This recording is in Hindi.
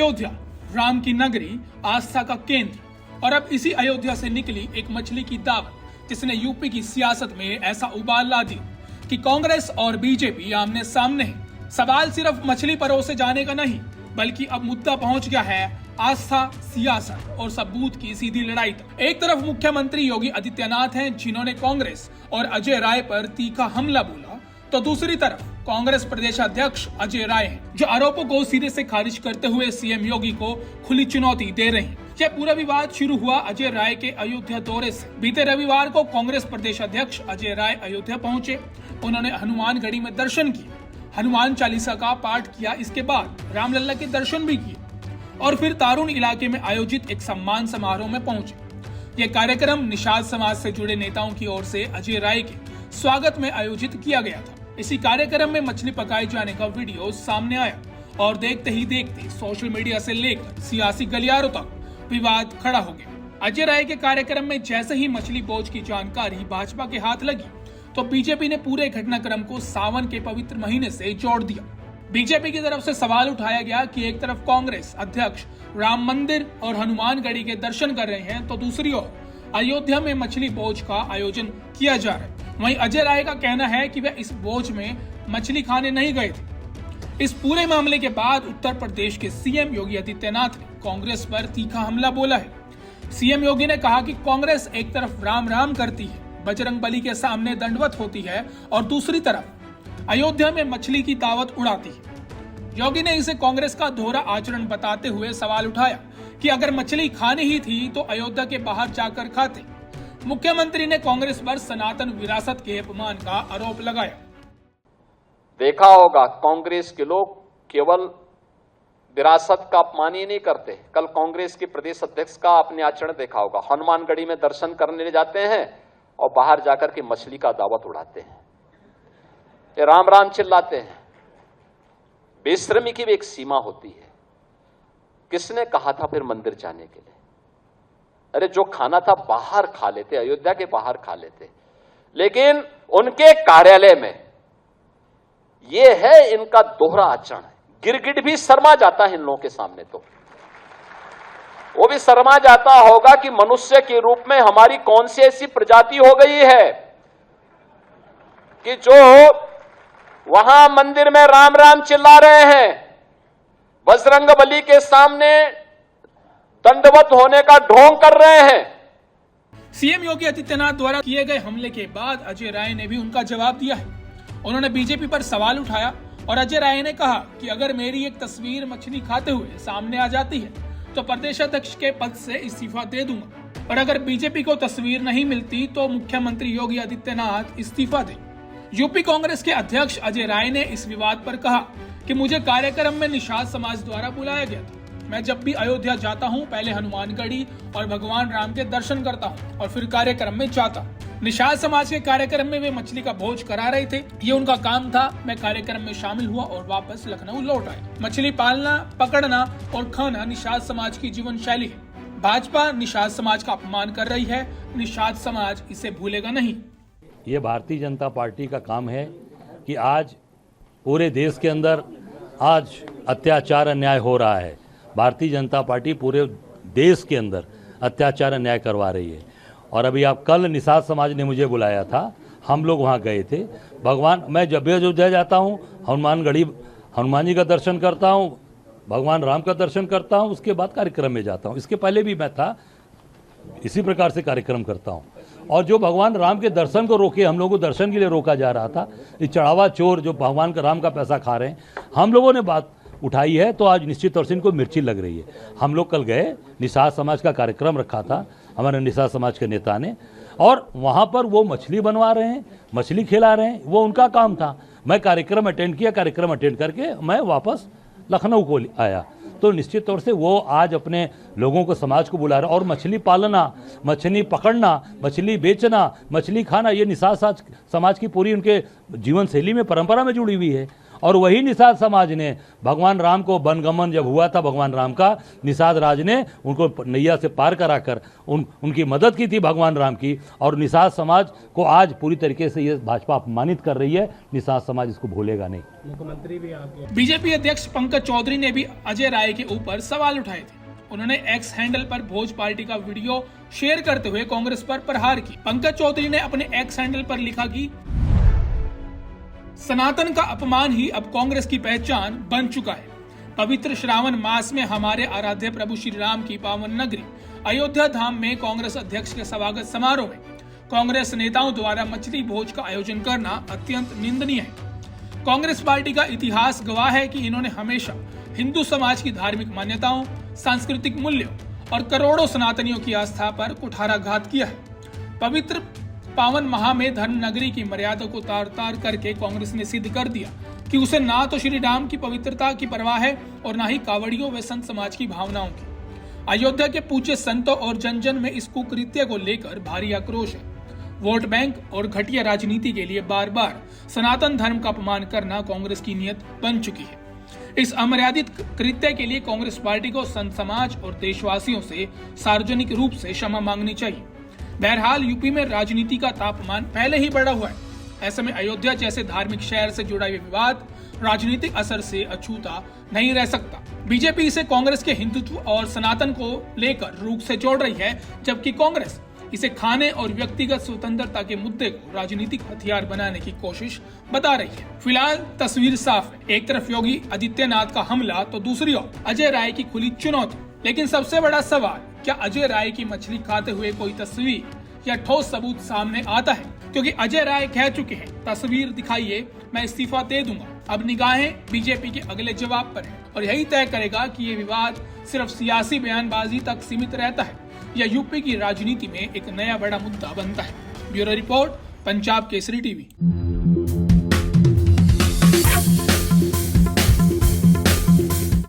अयोध्या राम की नगरी, आस्था का केंद्र, और अब इसी अयोध्या से निकली एक मछली की दावत जिसने यूपी की सियासत में ऐसा उबाल ला दिया कि कांग्रेस और बीजेपी आमने सामने है। सवाल सिर्फ मछली परोसे जाने का नहीं, बल्कि अब मुद्दा पहुंच गया है आस्था, सियासत और सबूत की सीधी लड़ाई तक। एक तरफ मुख्यमंत्री योगी आदित्यनाथ हैं, जिन्होंने कांग्रेस और अजय राय पर तीखा हमला बोला, तो दूसरी तरफ कांग्रेस प्रदेश अध्यक्ष अजय राय हैं, जो आरोपों को सिरे से खारिज करते हुए सीएम योगी को खुली चुनौती दे रहे हैं। यह पूरा विवाद शुरू हुआ अजय राय के अयोध्या दौरे से। बीते रविवार को कांग्रेस प्रदेश अध्यक्ष अजय राय अयोध्या पहुंचे। उन्होंने हनुमानगढ़ी में दर्शन किए, हनुमान चालीसा का पाठ किया। इसके बाद रामलला के दर्शन भी किए और फिर तारून इलाके में आयोजित एक सम्मान समारोह में पहुंचे। यह कार्यक्रम निषाद समाज से जुड़े नेताओं की ओर से अजय राय के स्वागत में आयोजित किया गया था। इसी कार्यक्रम में मछली पकाए जाने का वीडियो सामने आया और देखते ही देखते सोशल मीडिया से लेकर सियासी गलियारों तक विवाद खड़ा हो गया। अजय राय के कार्यक्रम में जैसे ही मछली बोझ की जानकारी भाजपा के हाथ लगी, तो बीजेपी ने पूरे घटनाक्रम को सावन के पवित्र महीने से जोड़ दिया। बीजेपी की तरफ से सवाल उठाया गया कि एक तरफ कांग्रेस अध्यक्ष राम मंदिर और हनुमानगढ़ी के दर्शन कर रहे हैं, तो दूसरी ओर अयोध्या में मछली बोझ का आयोजन किया जा रहा है। वहीं अजय राय का कहना है कि वे इस बोझ में मछली खाने नहीं गए थे। इस पूरे मामले के बाद उत्तर प्रदेश के सीएम योगी आदित्यनाथ ने कांग्रेस पर तीखा हमला बोला है। सीएम योगी ने कहा कि कांग्रेस एक तरफ राम राम करती है, बजरंगबली के सामने दंडवत होती है, और दूसरी तरफ अयोध्या में मछली की दावत उड़ाती है। योगी ने इसे कांग्रेस का दोहरा आचरण बताते हुए सवाल उठाया कि अगर मछली खानी ही थी तो अयोध्या के बाहर जाकर खाते। मुख्यमंत्री ने कांग्रेस पर सनातन विरासत के अपमान का आरोप लगाया। देखा होगा कांग्रेस के लोग केवल विरासत का अपमान ही नहीं करते। कल कांग्रेस के प्रदेश अध्यक्ष का आपने आचरण देखा होगा, हनुमानगढ़ी में दर्शन करने जाते हैं और बाहर जाकर के मछली का दावत उड़ाते हैं, ये राम राम चिल्लाते हैं। बेशर्मी की भी एक सीमा होती है। किसने कहा था फिर मंदिर जाने के लिए? अरे जो खाना था बाहर खा लेते, अयोध्या के बाहर खा लेते। लेकिन उनके कार्यालय में यह है इनका दोहरा आचरण। गिरगिट भी शर्मा जाता है इन लोगों के सामने, तो वो भी शर्मा जाता होगा कि मनुष्य के रूप में हमारी कौन सी ऐसी प्रजाति हो गई है कि जो वहां मंदिर में राम राम चिल्ला रहे हैं, बजरंगबली के सामने दंडवत होने का ढोंग कर रहे हैं। सीएम योगी आदित्यनाथ द्वारा किए गए हमले के बाद अजय राय ने भी उनका जवाब दिया है। उन्होंने बीजेपी पर सवाल उठाया और अजय राय ने कहा कि अगर मेरी एक तस्वीर मछली खाते हुए सामने आ जाती है तो प्रदेश अध्यक्ष के पद से इस्तीफा दे दूंगा, और अगर बीजेपी को तस्वीर नहीं मिलती तो मुख्यमंत्री योगी आदित्यनाथ इस्तीफा दे। यूपी कांग्रेस के अध्यक्ष अजय राय ने इस विवाद पर कहा कि मुझे कार्यक्रम में निषाद समाज द्वारा बुलाया गया था। मैं जब भी अयोध्या जाता हूं, पहले हनुमानगढ़ी और भगवान राम के दर्शन करता हूं और फिर कार्यक्रम में जाता हूं। निषाद समाज के कार्यक्रम में वे मछली का भोज करा रहे थे, ये उनका काम था। मैं कार्यक्रम में शामिल हुआ और वापस लखनऊ लौट आया। मछली पालना, पकड़ना और खाना निषाद समाज की जीवन शैली है। भाजपा निषाद समाज का अपमान कर रही है, निषाद समाज इसे भूलेगा नहीं। ये भारतीय जनता पार्टी का काम है कि आज पूरे देश के अंदर आज अत्याचार अन्याय हो रहा है। भारतीय जनता पार्टी पूरे देश के अंदर अत्याचार अन्याय करवा रही है। और अभी आप कल निषाद समाज ने मुझे बुलाया था, हम लोग वहाँ गए थे। भगवान, मैं जब भी अयोध्या जाता हूँ, हनुमानगढ़ी हनुमान जी का दर्शन करता हूँ, भगवान राम का दर्शन करता हूँ, उसके बाद कार्यक्रम में जाता हूँ। इसके पहले भी मैं था, इसी प्रकार से कार्यक्रम करता हूँ। और जो भगवान राम के दर्शन को रोके, हम लोगों को दर्शन के लिए रोका जा रहा था, ये चढ़ावा चोर जो भगवान का राम का पैसा खा रहे हैं, हम लोगों ने बात उठाई है, तो आज निश्चित तौर से इनको मिर्ची लग रही है। हम लोग कल गए, निषाद समाज का कार्यक्रम रखा था हमारे निषाद समाज के नेता ने, और वहाँ पर वो मछली बनवा रहे हैं, मछली खिला रहे हैं, वो उनका काम था। मैं कार्यक्रम अटेंड किया, कार्यक्रम अटेंड करके मैं वापस लखनऊ को आया। तो निश्चित तौर से वो आज अपने लोगों को, समाज को बुला रहे हैं। और मछली पालना, मछली पकड़ना, मछली बेचना, मछली खाना, ये निषाद समाज की पूरी उनके जीवन शैली में, परंपरा में जुड़ी हुई है। और वही निषाद समाज ने भगवान राम को वनगमन जब हुआ था भगवान राम का, निषाद राज ने उनको नैया से पार कराकर उनकी मदद की थी भगवान राम की। और निषाद समाज को आज पूरी तरीके से ये भाजपा अपमानित कर रही है। निषाद समाज इसको भूलेगा नहीं। मुख्यमंत्री भी आपके बीजेपी अध्यक्ष पंकज चौधरी ने भी अजय राय के ऊपर सवाल उठाए थे। उन्होंने एक्स हैंडल पर भोज पार्टी का वीडियो शेयर करते हुए कांग्रेस पर प्रहार की। पंकज चौधरी ने अपने एक्स हैंडल पर लिखा कि सनातन का अपमान ही अब कांग्रेस की पहचान बन चुका है। पवित्र श्रावण मास में हमारे आराध्य प्रभु श्री राम की पावन नगरी अयोध्या धाम में कांग्रेस अध्यक्ष के स्वागत समारोह में कांग्रेस नेताओं द्वारा मछली भोज का आयोजन करना अत्यंत निंदनीय है। कांग्रेस पार्टी का इतिहास गवाह है कि इन्होंने हमेशा हिंदू समाज की धार्मिक मान्यताओं, सांस्कृतिक मूल्यों और करोड़ों सनातनियों की आस्था पर कुठाराघात किया है। पवित्र पावन माह में धर्म नगरी की मर्यादा को तार तार करके कांग्रेस ने सिद्ध कर दिया कि उसे ना तो श्री राम की पवित्रता की परवाह है और ना ही कावड़ियों व संत समाज की भावनाओं की। अयोध्या के पूज्य संतों और जन जन में इस कुकृत्य को लेकर भारी आक्रोश है। वोट बैंक और घटिया राजनीति के लिए बार बार सनातन धर्म का अपमान करना कांग्रेस की नीयत बन चुकी है। इस अमर्यादित कृत्य के लिए कांग्रेस पार्टी को संत समाज और देशवासियों से सार्वजनिक रूप से क्षमा मांगनी चाहिए। बहरहाल यूपी में राजनीति का तापमान पहले ही बढ़ा हुआ है। ऐसे में अयोध्या जैसे धार्मिक शहर से जुड़ा ये विवाद राजनीतिक असर से अछूता नहीं रह सकता। बीजेपी इसे कांग्रेस के हिंदुत्व और सनातन को लेकर रूख से जोड़ रही है, जबकि कांग्रेस इसे खाने और व्यक्तिगत स्वतंत्रता के मुद्दे को राजनीतिक हथियार बनाने की कोशिश बता रही है। फिलहाल तस्वीर साफ है, एक तरफ योगी आदित्यनाथ का हमला तो दूसरी ओर अजय राय की खुली चुनौती। लेकिन सबसे बड़ा सवाल, क्या अजय राय की मछली खाते हुए कोई तस्वीर या ठोस सबूत सामने आता है? क्योंकि अजय राय कह चुके हैं, तस्वीर दिखाइए, मैं इस्तीफा दे दूंगा। अब निगाहें बीजेपी के अगले जवाब पर है और यही तय करेगा कि ये विवाद सिर्फ सियासी बयानबाजी तक सीमित रहता है या यूपी की राजनीति में एक नया बड़ा मुद्दा बनता है। Bureau report, Punjab Kesari TV.